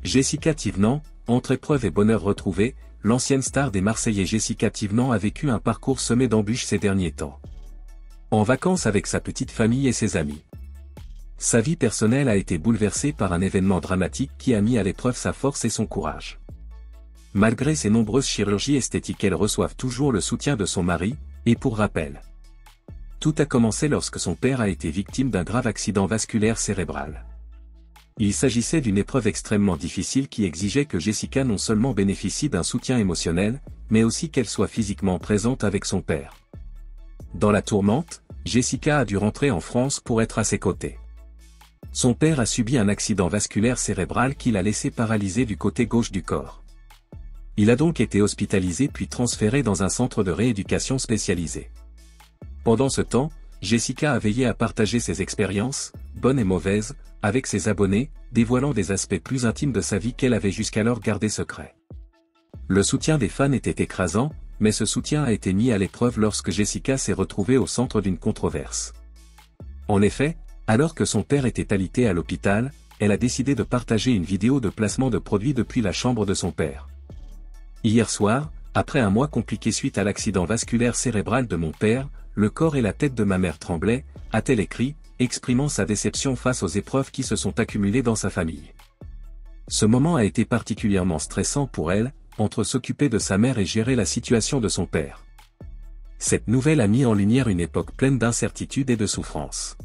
Jessica Thévenant, entre épreuves et bonheur retrouvé, l'ancienne star des Marseillais Jessica Thévenant a vécu un parcours semé d'embûches ces derniers temps. En vacances avec sa petite famille et ses amis. Sa vie personnelle a été bouleversée par un événement dramatique qui a mis à l'épreuve sa force et son courage. Malgré ses nombreuses chirurgies esthétiques, elle reçoit toujours le soutien de son mari, et pour rappel. Tout a commencé lorsque son père a été victime d'un grave accident vasculaire cérébral. Il s'agissait d'une épreuve extrêmement difficile qui exigeait que Jessica non seulement bénéficie d'un soutien émotionnel, mais aussi qu'elle soit physiquement présente avec son père. Dans la tourmente, Jessica a dû rentrer en France pour être à ses côtés. Son père a subi un accident vasculaire cérébral qui l'a laissé paralysé du côté gauche du corps. Il a donc été hospitalisé puis transféré dans un centre de rééducation spécialisé. Pendant ce temps, Jessica a veillé à partager ses expériences, bonnes et mauvaises, avec ses abonnés, dévoilant des aspects plus intimes de sa vie qu'elle avait jusqu'alors gardés secrets. Le soutien des fans était écrasant, mais ce soutien a été mis à l'épreuve lorsque Jessica s'est retrouvée au centre d'une controverse. En effet, alors que son père était alité à l'hôpital, elle a décidé de partager une vidéo de placement de produits depuis la chambre de son père. Hier soir, après un mois compliqué suite à l'accident vasculaire cérébral de mon père, le corps et la tête de ma mère tremblaient, a-t-elle écrit, exprimant sa déception face aux épreuves qui se sont accumulées dans sa famille. Ce moment a été particulièrement stressant pour elle, entre s'occuper de sa mère et gérer la situation de son père. Cette nouvelle a mis en lumière une époque pleine d'incertitudes et de souffrances.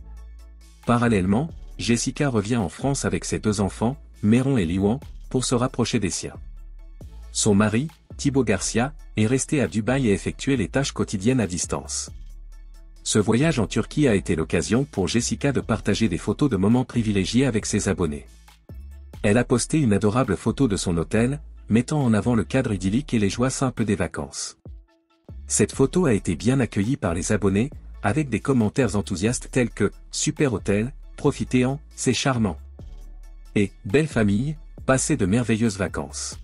Parallèlement, Jessica revient en France avec ses deux enfants, Méron et Liwan, pour se rapprocher des siens. Son mari, Thibaut Garcia, est resté à Dubaï et effectué les tâches quotidiennes à distance. Ce voyage en Turquie a été l'occasion pour Jessica de partager des photos de moments privilégiés avec ses abonnés. Elle a posté une adorable photo de son hôtel, mettant en avant le cadre idyllique et les joies simples des vacances. Cette photo a été bien accueillie par les abonnés, avec des commentaires enthousiastes tels que « Super hôtel, profitez-en, c'est charmant » et « Belle famille, passez de merveilleuses vacances ».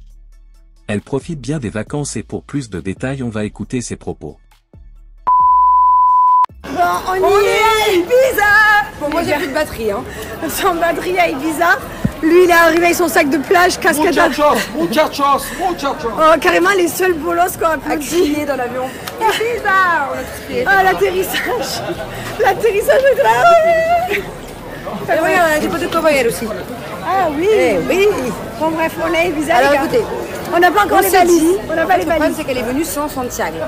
Elle profite bien des vacances et pour plus de détails on va écouter ses propos. Bon, on y est à Ibiza. Bon, moi j'ai plus de batterie, hein. Sans batterie à Ibiza. Lui, il est arrivé avec son sac de plage, casquette à... Muchachos. Oh, carrément les seuls bolos qu'on a À applaudi. crier dans l'avion. Ibiza. On a tous crié. Ah, l'atterrissage. L'atterrissage est là. Et regarde, j'ai pas de cobaye aussi. Ah oui. Eh oui. Bon, bref, on est à Ibiza. Alors les gars. écoutez, on n'a pas encore les s'est valises. dit, On n'a en pas fait, les le problème valises. c'est qu'elle est venue sans Santiago.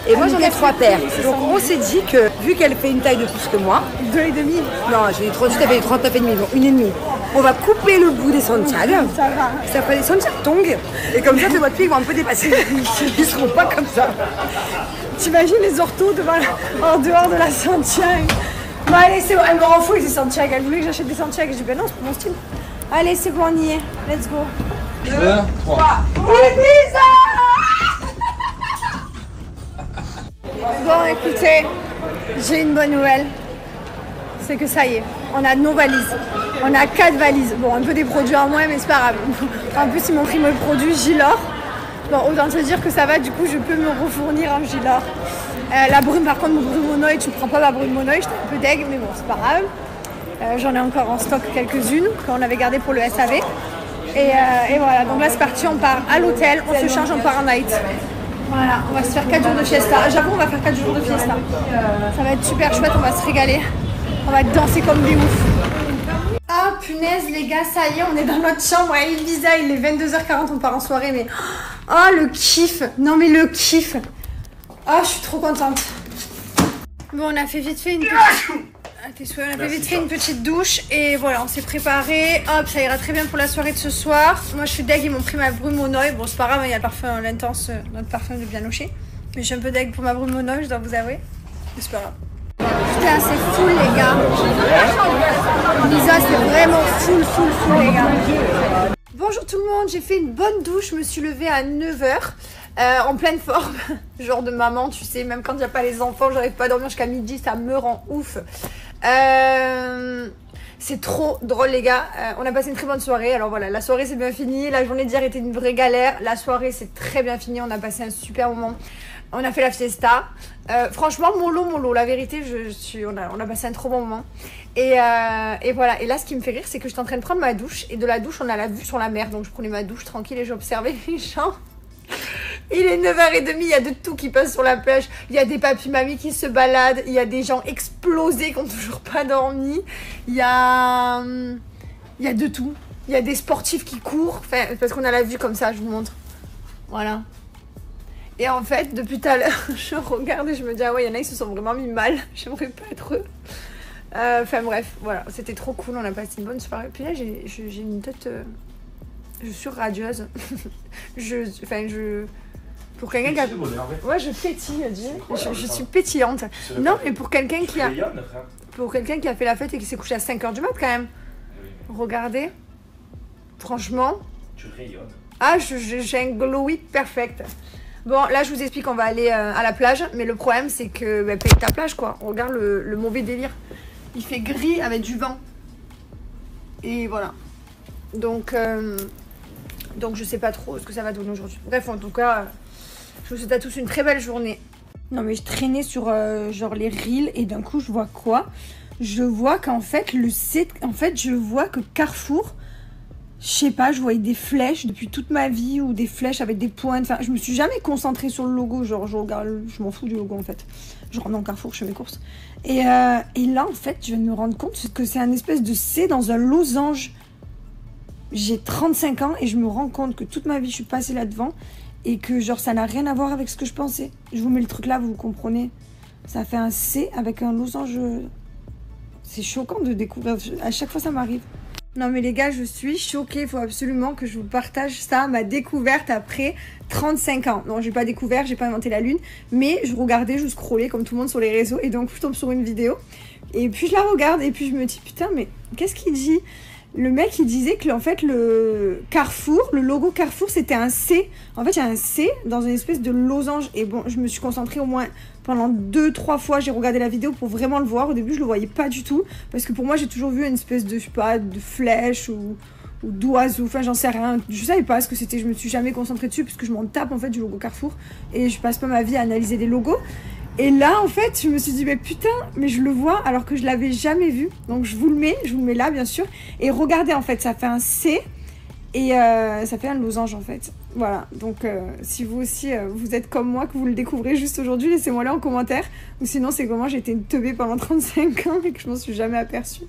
Et moi j'en ai 3 paires. Donc on s'est dit que vu qu'elle fait une taille de plus que moi, 2,5. non, j'ai eu 30, fait 39,5, donc 1,5. On va couper le bout des Santiago. Ça va. Ça fera des Santiago tongs. Et comme ça, tes boîtes de pieds vont un peu dépasser. Ils seront pas comme ça. T'imagines les orthos en dehors de la Santiago. Bon, allez, c'est bon. Elle me rend fou avec ces Santiago. Elle voulait que j'achète des Santiago. J'ai dit, ben non, c'est pas mon style. Allez, c'est bon, on y est. Let's go. 2, 3. Ibiza. Bon, écoutez, j'ai une bonne nouvelle. C'est que ça y est, on a nos valises. On a 4 valises. Bon, un peu des produits en moins, mais c'est pas grave. En plus, ils m'ont pris le produit Gilor. Bon, autant te dire que ça va, du coup, je peux me refournir en Gilor. La brume, par contre, mon brume monoï, tu ne prends pas ma brume monoï, j'étais un peu deg, mais bon, c'est pas grave. J'en ai encore en stock quelques-unes qu'on avait gardées pour le SAV. Et voilà, donc là, c'est parti, on part à l'hôtel, on se change, on part en night. Voilà, on va se faire 4 jours de fiesta. J'avoue, on va faire 4 jours de fiesta. Ça va être super chouette, on va se régaler. On va danser comme des ouf. Ah punaise les gars, ça y est, on est dans notre chambre à Ibiza, il est 22h40, on part en soirée, mais... Oh le kiff. Non mais le kiff. Oh, je suis trop contente. Bon, on a fait vite fait une petite douche et voilà, on s'est préparé. Hop, ça ira très bien pour la soirée de ce soir. Moi je suis deg, ils m'ont pris ma brume au noix. Bon, c'est pas grave, il y a le parfum, l'intense, notre parfum de bien noché. Mais je suis un peu deg pour ma brume au noix, je dois vous avouer. Mais c'est pas grave. Putain, c'est full les gars. Ibiza, c'est vraiment full les gars. Bonjour tout le monde, j'ai fait une bonne douche, je me suis levée à 9h. En pleine forme, genre de maman, tu sais, même quand il n'y a pas les enfants, j'arrive pas à dormir jusqu'à midi, ça me rend ouf. C'est trop drôle les gars, on a passé une très bonne soirée, alors voilà, la soirée c'est bien fini, la journée d'hier était une vraie galère, la soirée c'est très bien fini, on a passé un super moment. On a fait la fiesta. Franchement, mollo, la vérité, on a passé un trop bon moment. Et voilà. Et là, ce qui me fait rire, c'est que j'étais en train de prendre ma douche. Et de la douche, on a la vue sur la mer. Donc, je prenais ma douche tranquille et j'observais les gens. Il est 9h30, il y a de tout qui passe sur la plage. Il y a des papis-mamies qui se baladent. Il y a des gens explosés qui n'ont toujours pas dormi. Il y a de tout. Il y a des sportifs qui courent. Enfin, parce qu'on a la vue comme ça, je vous montre. Voilà. Et en fait, depuis tout à l'heure, je regarde et je me dis, ah ouais, il y en a qui se sont vraiment mis mal. J'aimerais pas être eux. Enfin bref, voilà. C'était trop cool, on a passé une bonne soirée. Puis là, j'ai une tête... je suis radieuse. Pour quelqu'un qui a... Ouais, je pétille, je suis pétillante. Non, mais pour quelqu'un qui a... Pour quelqu'un qui a fait la fête et qui s'est couché à 5h du mat quand même. Regardez. Franchement. Tu rayonnes. Ah, j'ai un glowy perfect. Bon, là, je vous explique, on va aller à la plage. Mais le problème, c'est que paye ta plage, quoi. On regarde le mauvais délire. Il fait gris avec du vent. Et voilà. Donc, je sais pas trop ce que ça va donner aujourd'hui. Bref, en tout cas, je vous souhaite à tous une très belle journée. Non, mais je traînais sur genre les reels et d'un coup, je vois quoi? Je vois qu'en fait, je vois que Carrefour... Je sais pas, je voyais des flèches depuis toute ma vie ou des flèches avec des pointes. Enfin, je me suis jamais concentrée sur le logo. Genre, je m'en fous du logo en fait. Je rentre dans Carrefour, je fais mes courses. Et là, en fait, je viens de me rendre compte que c'est un espèce de C dans un losange. J'ai 35 ans et je me rends compte que toute ma vie, je suis passée là-devant. Et que genre, ça n'a rien à voir avec ce que je pensais. Je vous mets le truc là, vous comprenez. Ça fait un C avec un losange. C'est choquant de découvrir. À chaque fois, ça m'arrive. Non mais les gars, je suis choquée, il faut absolument que je vous partage ça, ma découverte après 35 ans. Non, j'ai pas découvert, j'ai pas inventé la lune, mais je regardais, je scrollais comme tout le monde sur les réseaux et donc je tombe sur une vidéo et puis je la regarde et puis je me dis putain mais qu'est-ce qu'il dit? Le mec il disait que en fait le Carrefour, le logo Carrefour c'était un C. En fait il y a un C dans une espèce de losange et bon je me suis concentrée au moins pendant 2-3 fois, j'ai regardé la vidéo pour vraiment le voir. Au début je le voyais pas du tout parce que pour moi j'ai toujours vu une espèce de, je sais pas, de flèche ou d'oiseau, enfin j'en sais rien. Je savais pas ce que c'était, je me suis jamais concentrée dessus parce que je m'en tape en fait du logo Carrefour et je passe pas ma vie à analyser des logos. Et là, en fait, je me suis dit, mais putain, mais je le vois alors que je l'avais jamais vu. Donc, je vous le mets là, bien sûr. Et regardez, en fait, ça fait un C et ça fait un losange, en fait. Voilà. Donc, si vous aussi, vous êtes comme moi, que vous le découvrez juste aujourd'hui, laissez-moi là en commentaire. Ou sinon, c'est comment j'ai été une teubée pendant 35 ans et que je m'en suis jamais aperçue.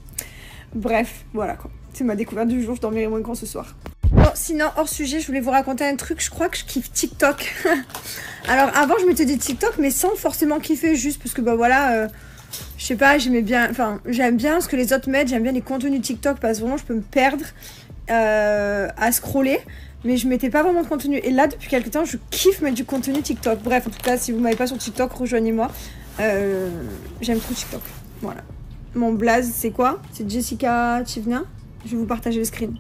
Bref, voilà quoi. C'est ma découverte du jour, je dormirai moins grand ce soir. Bon, sinon, hors sujet, je voulais vous raconter un truc. Je crois que je kiffe TikTok. Alors, avant, je m'étais dit TikTok, mais sans forcément kiffer, juste parce que, bah voilà, je sais pas, j'aimais bien, enfin, j'aime bien ce que les autres mettent, j'aime bien les contenus TikTok, parce que vraiment, je peux me perdre à scroller, mais je mettais pas vraiment de contenu. Et là, depuis quelques temps, je kiffe mettre du contenu TikTok. Bref, en tout cas, si vous m'avez pas sur TikTok, rejoignez-moi. J'aime trop TikTok. Voilà. Mon blaze, c'est quoi? C'est Jessica Chivna. Je vais vous partager le screen.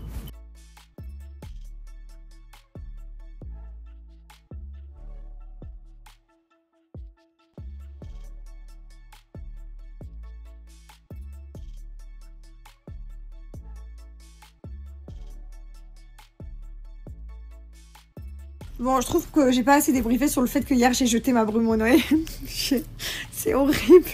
Bon, je trouve que j'ai pas assez débriefé sur le fait que hier j'ai jeté ma brume au Noël. C'est horrible.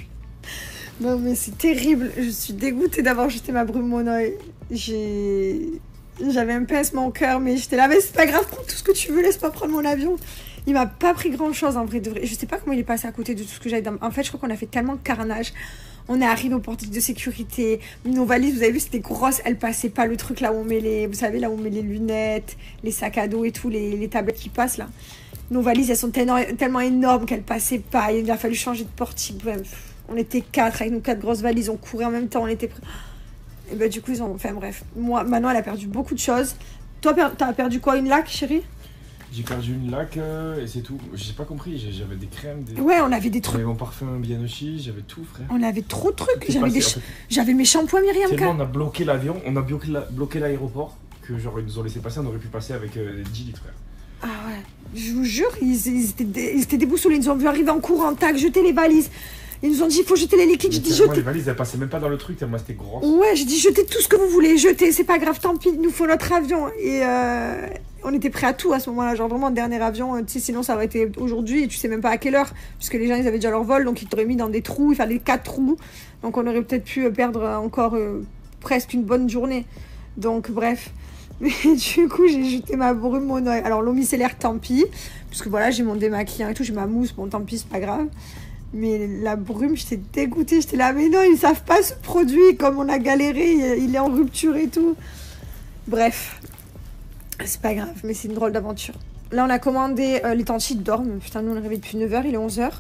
Non mais c'est terrible. Je suis dégoûtée d'avoir jeté ma brume au Noël. J'avais un pincement au cœur, mais j'étais là, mais c'est pas grave, prends tout ce que tu veux, laisse-moi prendre mon avion. Il m'a pas pris grand chose en vrai de vrai. Je sais pas comment il est passé à côté de tout ce que j'avais dans... En fait, je crois qu'on a fait tellement de carnage. On est arrivé aux portes de sécurité. Nos valises, vous avez vu, c'était grosses. Elles passaient pas le truc là où on met les... Vous savez, là où on met les lunettes, les sacs à dos et tout, les tablettes qui passent là. Nos valises, elles sont tellement énormes qu'elles passaient pas. Il a fallu changer de portique. Bref, on était 4 avec nos 4 grosses valises. On courait en même temps, on était... Et bah du coup, ils ont... Enfin bref. Moi, Manon, elle a perdu beaucoup de choses. Toi, t'as perdu quoi? Une laque, chérie? J'ai perdu une laque et c'est tout. J'ai pas compris, j'avais des crèmes, des... Ouais, on avait des trucs. J'avais mon parfum Bianochi, j'avais tout, frère. On avait trop de trucs. J'avais mes shampoings Myriam. Tellement on a bloqué l'avion, on a bloqué l'aéroport que genre ils nous ont laissé passer, on aurait pu passer avec 10 litres, frère. Ah ouais, je vous jure, ils étaient déboussolés, ils nous ont vu arriver en courant, tac, jeter les valises. Ils nous ont dit, il faut jeter les liquides. J'ai dit, jetez. Les valises, elles passaient même pas dans le truc, tellement c'était grosse. Ouais, j'ai dit, jetez tout ce que vous voulez, jetez, c'est pas grave, tant pis, il nous faut notre avion. on était prêt à tout à ce moment-là, genre vraiment dernier avion, tu sais, sinon ça aurait été aujourd'hui et tu sais même pas à quelle heure, puisque les gens ils avaient déjà leur vol, donc ils t'auraient mis dans des trous, il fallait 4 trous, donc on aurait peut-être pu perdre encore presque une bonne journée. Donc bref, mais du coup j'ai jeté ma brume mono. Alors l'eau micellaire tant pis, puisque voilà j'ai mon démaquillant et tout, j'ai ma mousse, bon tant pis c'est pas grave. Mais la brume, j'étais dégoûtée, j'étais là, mais non ils savent pas ce produit, comme on a galéré, il est en rupture et tout. Bref. C'est pas grave, mais c'est une drôle d'aventure. Là, on a commandé... les tantis dorment. Putain, nous, on est réveillés depuis 9h, il est 11h.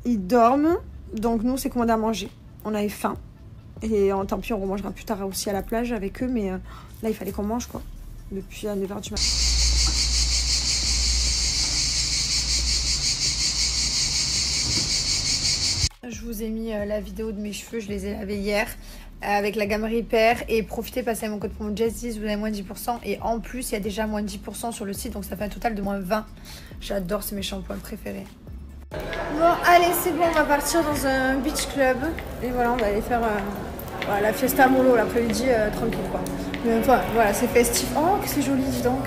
Ils dorment. Donc, nous, on s'est commandé à manger. On avait faim. Et tant pis, on remangera plus tard aussi à la plage avec eux. Mais là, il fallait qu'on mange, quoi. Depuis 9h du matin. Je vous ai mis la vidéo de mes cheveux. Je les ai lavés hier. Avec la gamme Repair et profitez, passez à mon code promo Jess10, vous avez moins 10% et en plus il y a déjà moins 10% sur le site, donc ça fait un total de moins 20. J'adore, c'est mes shampoings préférés. Bon allez c'est bon, on va partir dans un beach club et voilà on va aller faire la fiesta mollo l'après-midi tranquille quoi. Mais enfin voilà c'est festif. Oh que c'est joli dis donc.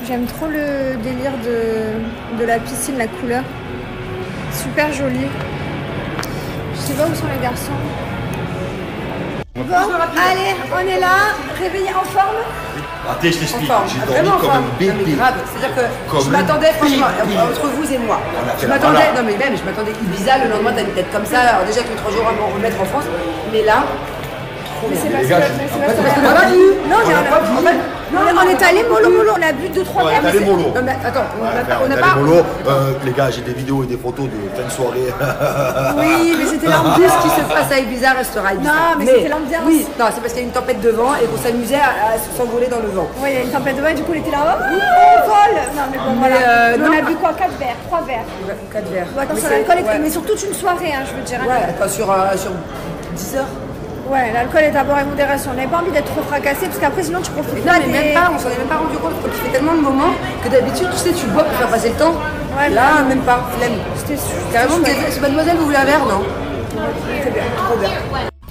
J'aime trop le délire de la piscine, la couleur. Super joli. Je sais pas où sont les garçons. Bon, allez, on est là, réveillé en forme. Attends, je t'explique, j'ai dormi Vraiment, comme un bébé. Non, mais grave, c'est-à-dire que Comme je m'attendais, franchement, bébé. entre vous et moi, On a fait je la m'attendais, balade. non mais même, je m'attendais Ibiza, le lendemain t'as une tête comme ça, alors déjà que les 3 jours à me remettre en France, mais là, trop bien. C'est Les parce gars, que- je- c'est parce Parce que- qu'on a pas vu. Non, mais En fait, non, on est allé mollo, on a bu 2-3 Ouais, verres. t'as les mollo. Non mais attends, on n'a Allez, pas... mollo. Les gars, j'ai des vidéos et des photos de fin de soirée. Oui, mais c'était Tout l'ambiance. ce qui se passe à Ibiza restera à Ibiza. Non, mais c'était l'ambiance. Oui, non, c'est parce qu'il y a une tempête de vent et qu'on s'amusait à s'envoler dans le vent. Oui, il y a une tempête de vent et du coup, il était là. Oh, on vole. Non, mais bon, voilà. Nous, on a non. bu quoi 4 verres, 3 verres. 4 verres. Bon, attention, Mais l'alcool c'est- est mais sur toute une soirée, hein, je veux dire. hein. Ouais, attends, sur 10 heures. Ouais, l'alcool est à boire avec modération. On n'avait pas envie d'être trop fracassé parce qu'après, sinon, tu profites Non, pas mais des... même pas, on s'en est même pas rendu compte. Quand tu fais tellement de moments que d'habitude, tu sais, tu bois pour faire passer le temps. Ouais, Là, vraiment. même pas, flemme. C'était Carrément, chouette. c'est mademoiselle, vous voulez un verre, non? C'était bien. Trop bien.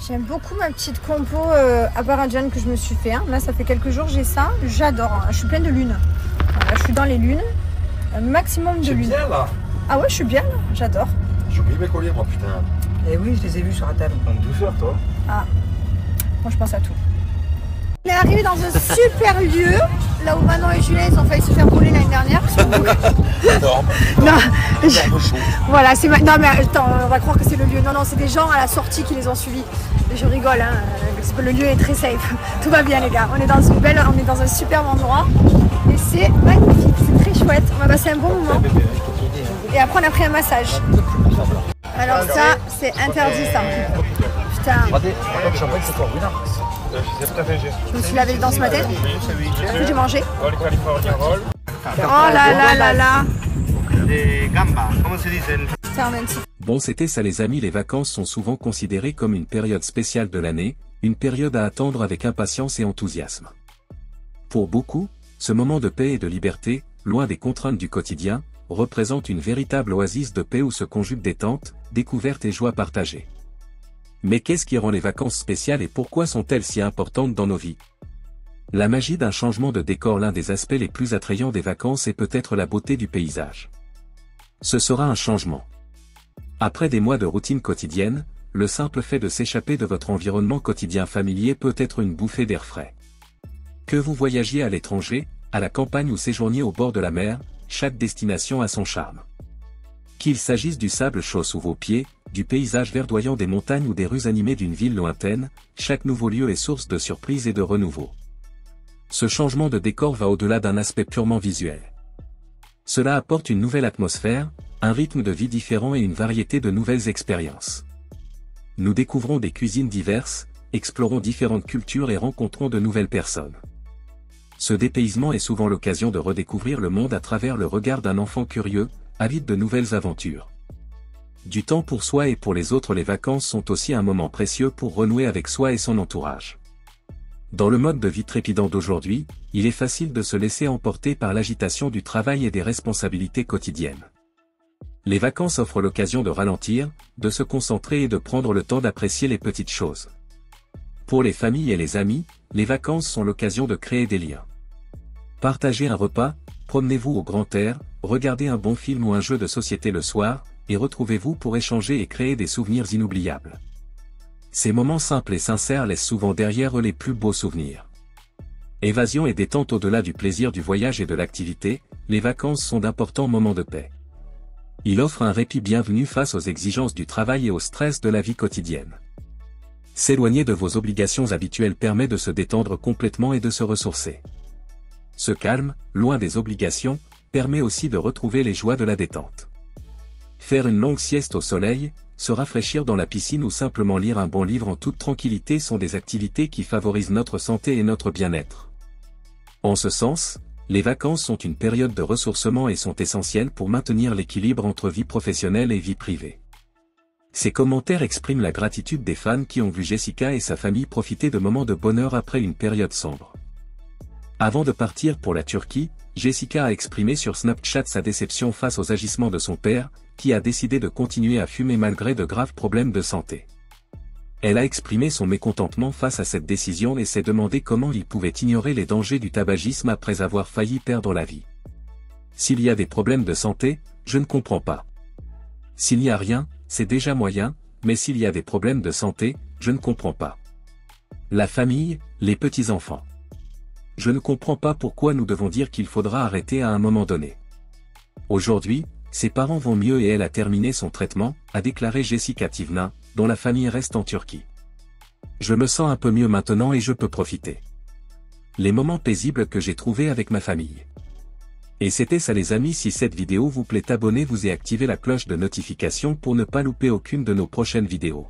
J'aime beaucoup ma petite compo Abarajan que je me suis fait. Hein. Là, ça fait quelques jours j'ai ça. J'adore. Hein. Je suis pleine de lunes. Voilà, je suis dans les lunes. Un maximum de C'est lunes. bien là. Ah ouais, je suis bien là. J'adore. J'ai oublié mes colliers, moi, putain. Eh oui, je les ai vus sur la table. En douceur, toi. Ah. Moi, je pense à tout. On est arrivé dans un super lieu. Là où Manon et Julien ils ont failli se faire voler l'année dernière. Parce que... Énorme. non, voilà, c'est non mais attends, on va croire que c'est le lieu. Non, non, c'est des gens à la sortie qui les ont suivis. Je rigole, hein. Le lieu est très safe. Tout va bien les gars. On est dans un superbe endroit. Et c'est magnifique, c'est très chouette. On va passer un bon moment. Et après on a pris un massage. Alors ça, c'est interdit ça. Putain, je me suis lavé les dents ce matin. Après j'ai mangé. Oh là là là là. C'est un petit. Bon c'était ça les amis, les vacances sont souvent considérées comme une période spéciale de l'année, une période à attendre avec impatience et enthousiasme. Pour beaucoup, ce moment de paix et de liberté, loin des contraintes du quotidien, représente une véritable oasis de paix où se conjuguent détente, découverte et joie partagée. Mais qu'est-ce qui rend les vacances spéciales et pourquoi sont-elles si importantes dans nos vies? La magie d'un changement de décor. L'un des aspects les plus attrayants des vacances est peut-être la beauté du paysage. Ce sera un changement. Après des mois de routine quotidienne, le simple fait de s'échapper de votre environnement quotidien familier peut être une bouffée d'air frais. Que vous voyagiez à l'étranger, à la campagne ou séjourniez au bord de la mer, chaque destination a son charme. Qu'il s'agisse du sable chaud sous vos pieds, du paysage verdoyant des montagnes ou des rues animées d'une ville lointaine, chaque nouveau lieu est source de surprise et de renouveau. Ce changement de décor va au-delà d'un aspect purement visuel. Cela apporte une nouvelle atmosphère, un rythme de vie différent et une variété de nouvelles expériences. Nous découvrons des cuisines diverses, explorons différentes cultures et rencontrons de nouvelles personnes. Ce dépaysement est souvent l'occasion de redécouvrir le monde à travers le regard d'un enfant curieux, avide de nouvelles aventures. Du temps pour soi et pour les autres. Les vacances sont aussi un moment précieux pour renouer avec soi et son entourage. Dans le mode de vie trépidant d'aujourd'hui, il est facile de se laisser emporter par l'agitation du travail et des responsabilités quotidiennes. Les vacances offrent l'occasion de ralentir, de se concentrer et de prendre le temps d'apprécier les petites choses. Pour les familles et les amis, les vacances sont l'occasion de créer des liens. Partagez un repas, promenez-vous au grand air, regardez un bon film ou un jeu de société le soir, et retrouvez-vous pour échanger et créer des souvenirs inoubliables. Ces moments simples et sincères laissent souvent derrière eux les plus beaux souvenirs. Évasion et détente au-delà du plaisir du voyage et de l'activité, les vacances sont d'importants moments de paix. Il offre un répit bienvenu face aux exigences du travail et au stress de la vie quotidienne. S'éloigner de vos obligations habituelles permet de se détendre complètement et de se ressourcer. Ce calme, loin des obligations, permet aussi de retrouver les joies de la détente. Faire une longue sieste au soleil, se rafraîchir dans la piscine ou simplement lire un bon livre en toute tranquillité sont des activités qui favorisent notre santé et notre bien-être. En ce sens, les vacances sont une période de ressourcement et sont essentielles pour maintenir l'équilibre entre vie professionnelle et vie privée. Ces commentaires expriment la gratitude des fans qui ont vu Jessica et sa famille profiter de moments de bonheur après une période sombre. Avant de partir pour la Turquie, Jessica a exprimé sur Snapchat sa déception face aux agissements de son père, qui a décidé de continuer à fumer malgré de graves problèmes de santé. Elle a exprimé son mécontentement face à cette décision et s'est demandé comment il pouvait ignorer les dangers du tabagisme après avoir failli perdre la vie. S'il y a des problèmes de santé, je ne comprends pas. S'il n'y a rien, c'est déjà moyen, mais s'il y a des problèmes de santé, je ne comprends pas. La famille, les petits-enfants. Je ne comprends pas pourquoi nous devons dire qu'il faudra arrêter à un moment donné. Aujourd'hui, ses parents vont mieux et elle a terminé son traitement, a déclaré Jessica Tivna, dont la famille reste en Turquie. Je me sens un peu mieux maintenant et je peux profiter. Les moments paisibles que j'ai trouvés avec ma famille. Et c'était ça les amis, si cette vidéo vous plaît abonnez-vous et activez la cloche de notification pour ne pas louper aucune de nos prochaines vidéos.